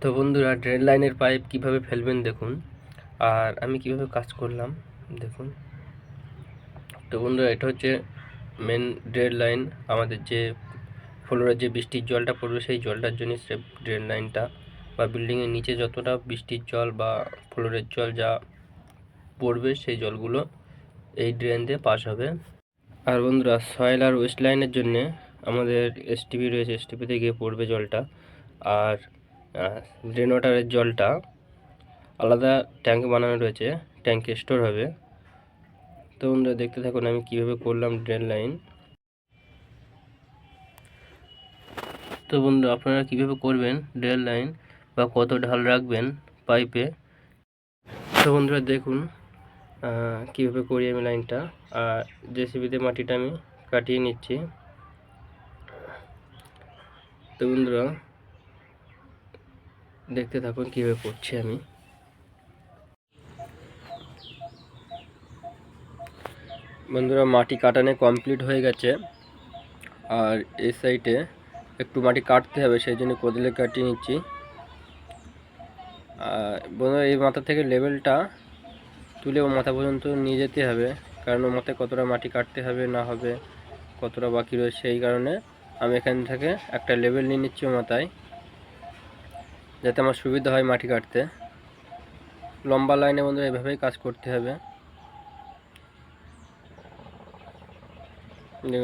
তো বন্ধুরা, ড্রেন লাইনের পাইপ কিভাবে ফেলবেন দেখুন, আর আমি কিভাবে কাজ করলাম দেখুন। তো বন্ধুরা, এটা হচ্ছে মেন ড্রেন লাইন। আমাদের যে ফ্লোরে যে বৃষ্টির জলটা পড়বে সেই জলটার জন্য সে ড্রেন লাইনটা, বা বিল্ডিংয়ের নিচে যতটা বৃষ্টির জল বা ফ্লোরের জল যা পড়বে সেই জলগুলো এই ড্রেন দিয়ে পাস হবে। আর বন্ধুরা, সয়েল আর ওয়েস্ট লাইনের জন্য আমাদের এসটিপি রয়েছে, এসটিপিতে গিয়ে পড়বে জলটা। আর ড্রেন ওয়াটারের জলটা আলাদা ট্যাঙ্ক বানানো রয়েছে, ট্যাঙ্কে স্টোর হবে। তো বন্ধুরা, দেখতে থাকুন আমি কিভাবে করলাম ড্রেন লাইন। তো বন্ধু, আপনারা কিভাবে করবেন ড্রেন লাইন বা কত ঢাল রাখবেন পাইপে, তো বন্ধুরা দেখুন কিভাবে করি আমি লাইনটা। আর জেসিবিতে মাটিটা আমি কাটিয়ে নিচ্ছি। তো বন্ধুরা, দেখতে থাকুন কিভাবে করছি আমি। বন্ধুরা, মাটি কাটানো কমপ্লিট হয়ে গেছে, আর এই সাইডে একটু মাটি কাটতে হবে, সেই জন্য কোদালে কাটিয়ে নিচ্ছি। আর বন্ধুরা, এই মাথা থেকে লেভেলটা তুলে ও মাথা পর্যন্ত নিয়ে যেতে হবে, কারণ ও মাথায় কতটা মাটি কাটতে হবে না হবে, কতটা বাকি রয়েছে, সেই কারণে আমি এখান থেকে একটা লেভেল নিয়ে নিচ্ছি ও মাথায়, যাতে আমার সুবিধা হয় মাটি কাটতে। লম্বা লাইনে বন্ধুরা এভাবেই কাজ করতে হবে।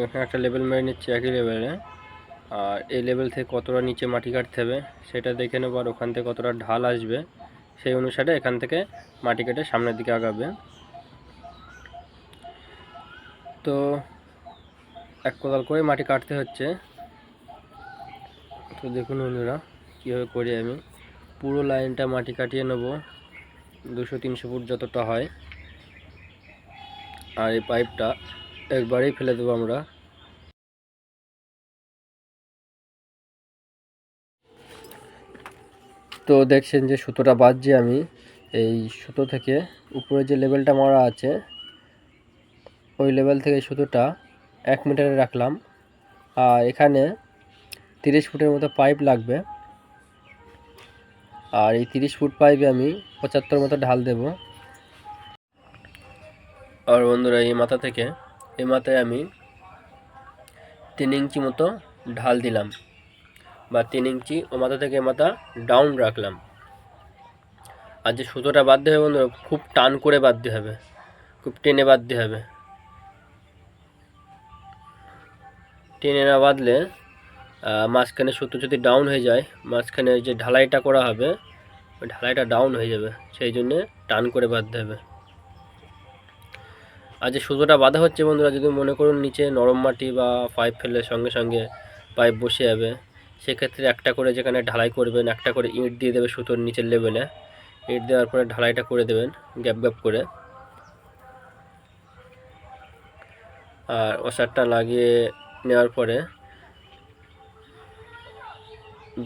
এখানে একটা লেভেল মেরে নিচ্ছি একই লেভেলে, আর এই লেভেল থেকে কতটা নিচে মাটি কাটতে হবে সেটা দেখে নেব, আর ওখান থেকে কতটা ঢাল আসবে সেই অনুসারে এখান থেকে মাটি কেটে সামনের দিকে আগাবে। তো এক কোদাল করে মাটি কাটতে হচ্ছে। তো দেখুন বন্ধুরা, কীভাবে করি আমি। পুরো লাইনটা মাটি কাটিয়ে নেব, 200-300 ফুট যতটা হয়। আর এই পাইপটা একবারেই ফেলে দেবো আমরা। তো দেখছেন যে সুতোটা বাঁধছি আমি, এই সুতো থেকে উপরে যে লেভেলটা মারা আছে ওই লেভেল থেকে সুতোটা 1 মিটারে রাখলাম। আর এখানে 30 ফুটের মতো পাইপ লাগবে, আর এই 30 ফুট পাইপে আমি 75 মতো ঢাল দেব। আর বন্ধুরা, এই মাথা থেকে এই মাথায় আমি 3 ইঞ্চি মতো ঢাল দিলাম, বা 3 ইঞ্চি ও মাথা থেকে মাথা ডাউন রাখলাম। আর যে সুতোটা বাঁধতে হবে বন্ধুরা, খুব টান করে বাঁধতে হবে, খুব টেনে বাঁধতে হবে। টেনে না বাঁধলে মাঝখানে সুতো যদি ডাউন হয়ে যায়, মাঝখানে যে ঢালাইটা করা হবে ওই ঢালাইটা ডাউন হয়ে যাবে, সেই জন্যে টান করে বাঁধতে হবে। আর যে সুতোটা বাঁধা হচ্ছে বন্ধুরা, যদি মনে করুন নিচে নরম মাটি বা পাইপ ফেললে সঙ্গে সঙ্গে পাইপ বসে যাবে, সেক্ষেত্রে একটা করে যেখানে ঢালাই করবেন একটা করে ইট দিয়ে দেবে সুতোর নিচের লেভেলে। ইট দেওয়ার পরে ঢালাইটা করে দেবেন গ্যাপ গ্যাপ করে। আর ওসারটা লাগিয়ে নেওয়ার পরে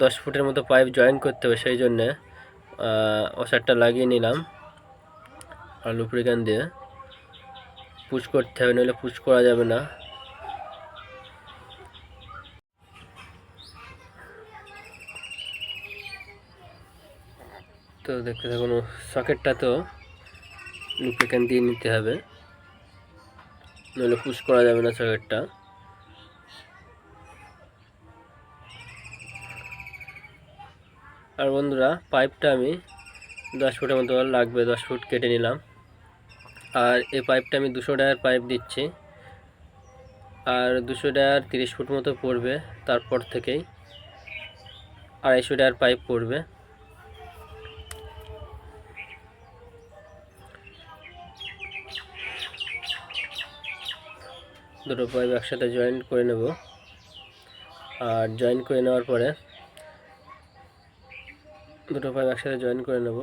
10 ফুটের মতো পাইপ জয়েন করতে হবে, সেই জন্যে ওসারটা লাগিয়ে নিলাম। আর লুব্রিক্যান দিয়ে পুশ করতে হবে, নইলে পুশ করা যাবে না। তো দেখতে থাকুন, সকেটটা তো লুব্রিক্যান দিয়ে নিতে হবে, নইলে পুশ করা যাবে না সকেটটা। আর বন্ধুরা, পাইপটা আমি 10 ফুটের মতো লাগবে, 10 ফুট কেটে নিলাম। আর এই পাইপটা আমি 200 টায়ার পাইপ দিচ্ছি, আর 200 টায়ার 30 ফুট মতো পড়বে, তারপর থেকেই 250 টায়ার পাইপ পড়বে। দুটো পাইপ একসাথে জয়েন করে নেব। আর জয়েন করে নেওয়ার পরে দুটো পাইপ একসাথে জয়েন করে নেব।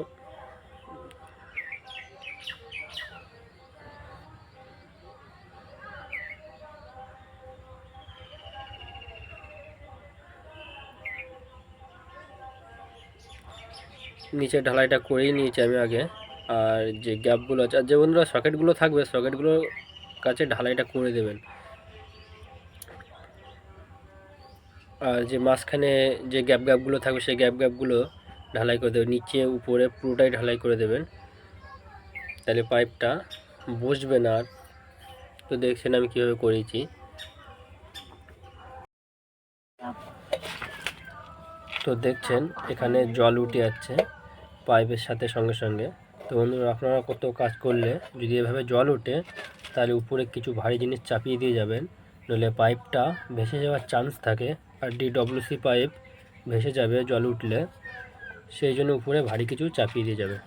নিচে ঢালাইটা করেই নিয়েছি আমি আগে। আর যে গ্যাপগুলো আছে, আর যে বন্ধুরা সকেটগুলো থাকবে সকেটগুলোর কাছে ঢালাইটা করে দেবেন। আর যে মাঝখানে যে গ্যাপগুলো থাকবে সেই গ্যাপগুলো ঢালাই করে দেবেন, নিচে উপরে পুরোটাই ঢালাই করে দেবেন, তাহলে পাইপটা বসবে না আর। তো দেখছেন আমি কীভাবে করেছি। তো দেখছেন এখানে জল উঠে যাচ্ছে পাইপের সাথে সঙ্গে সঙ্গে। তো বন্ধুরা, আপনারা কত কাজ করলে যদি এভাবে জল ওঠে তাহলে উপরে কিছু ভারী জিনিস চাপিয়ে দিয়ে যাবেন, নইলে পাইপটা ভেসে যাওয়ার চান্স থাকে। আর DWC পাইপ ভেসে যাবে জল উঠলে, সেই জন্য উপরে ভারী কিছু চাপিয়ে দিয়ে যাবে।